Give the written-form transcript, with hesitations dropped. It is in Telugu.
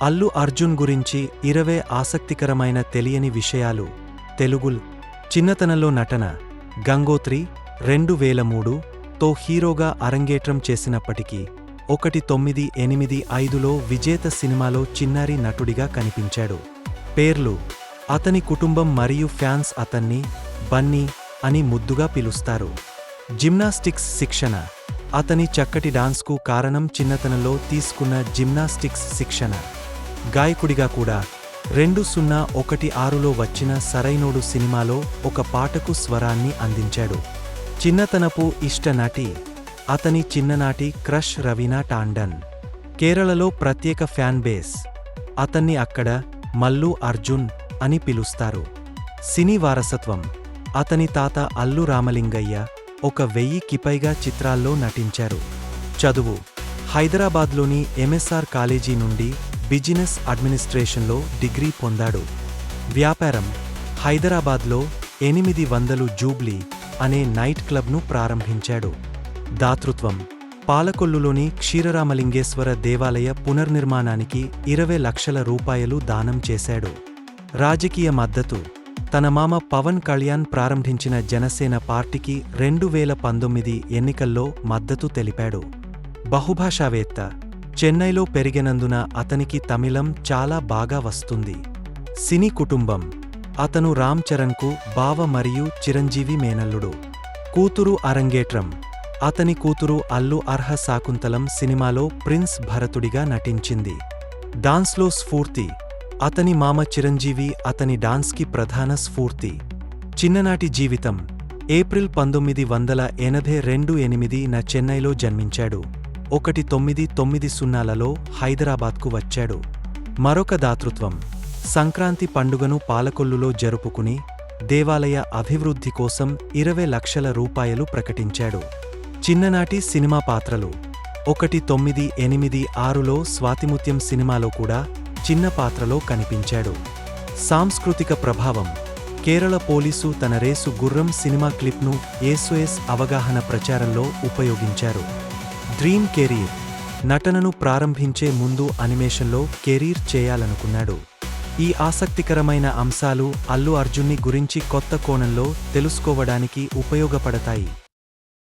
అల్లు అర్జున్ గురించి 20 ఆసక్తికరమైన తెలియని విషయాలు. తెలుగుల్ చిన్నతనంలో నటన. గంగోత్రి 2003తో హీరోగా అరంగేట్రం చేసినప్పటికీ 1985లో విజేత సినిమాలో చిన్నారి నటుడిగా కనిపించాడు. పేర్లు. అతని కుటుంబం మరియు ఫ్యాన్స్ అతన్ని బన్నీ అని ముద్దుగా పిలుస్తారు. జిమ్నాస్టిక్స్ శిక్షణ. అతని చక్కటి డాన్స్కు కారణం చిన్నతనంలో తీసుకున్న జిమ్నాస్టిక్స్ శిక్షణ. గాయకుడిగా కూడా 2016లో వచ్చిన సరైనోడు సినిమాలో ఒక పాటకు స్వరాన్ని అందించాడు. చిన్నతనపు ఇష్ట నటి. అతని చిన్ననాటి క్రష్ రవీనా టాండన్. కేరళలో ప్రత్యేక ఫ్యాన్ బేస్. అతన్ని అక్కడ మల్లు అర్జున్ అని పిలుస్తారు. సినీ వారసత్వం. అతని తాత అల్లు రామలింగయ్య 1000కి పైగా చిత్రాల్లో నటించారు. చదువు. హైదరాబాద్లోని ఎంఎస్ఆర్ కాలేజీ నుండి బిజినెస్ అడ్మినిస్ట్రేషన్లో డిగ్రీ పొందాడు. వ్యాపారం. హైదరాబాద్లో 800 జూబ్లీ అనే నైట్ క్లబ్ను ప్రారంభించాడు. దాతృత్వం. పాలకొల్లులోని క్షీరరామలింగేశ్వర దేవాలయ పునర్నిర్మాణానికి 20 లక్షల రూపాయలు దానం చేశాడు. రాజకీయ మద్దతు. తన మామ పవన్ కళ్యాణ్ ప్రారంభించిన జనసేన పార్టీకి 2019 ఎన్నికల్లో మద్దతు తెలిపాడు. బహుభాషావేత్త. చెన్నైలో పెరిగినందున అతనికి తమిళం చాలా బాగా వస్తుంది. సినీ కుటుంబం. అతను రామ్ చరణ్కు బావ మరియు చిరంజీవి మేనల్లుడు. కూతురు అరంగేట్రం. అతని కూతురు అల్లు అర్హ శాకుంతలం సినిమాలో ప్రిన్స్ భరతుడిగా నటించింది. డాన్స్లో స్ఫూర్తి. అతని మామ చిరంజీవి అతని డాన్స్కి ప్రధాన స్ఫూర్తి. చిన్ననాటి జీవితం. ఏప్రిల్ 1982న చెన్నైలో జన్మించాడు. 1990లలో హైదరాబాద్కు వచ్చాడు. మరొక దాతృత్వం. సంక్రాంతి పండుగను పాలకొల్లులో జరుపుకుని దేవాలయ అభివృద్ధి కోసం 20 లక్షల రూపాయలు ప్రకటించాడు. చిన్ననాటి సినిమా పాత్రలు. 1986లో స్వాతిముత్యం సినిమాలో కూడా చిన్న పాత్రలో కనిపించాడు. సాంస్కృతిక ప్రభావం. కేరళ పోలీసు తన రేసు గుర్రం సినిమా క్లిప్ను SOS అవగాహన ప్రచారంలో ఉపయోగించారు. Dream career. నటనను ప్రారంభించే ముందు అనిమేషన్లో కెరీర్ చేయాలనుకున్నాడు. ఈ ఆసక్తికరమైన అంశాలు అల్లు అర్జున్ని గురించి కొత్త కోణంలో తెలుసుకోవడానికి ఉపయోగపడతాయి.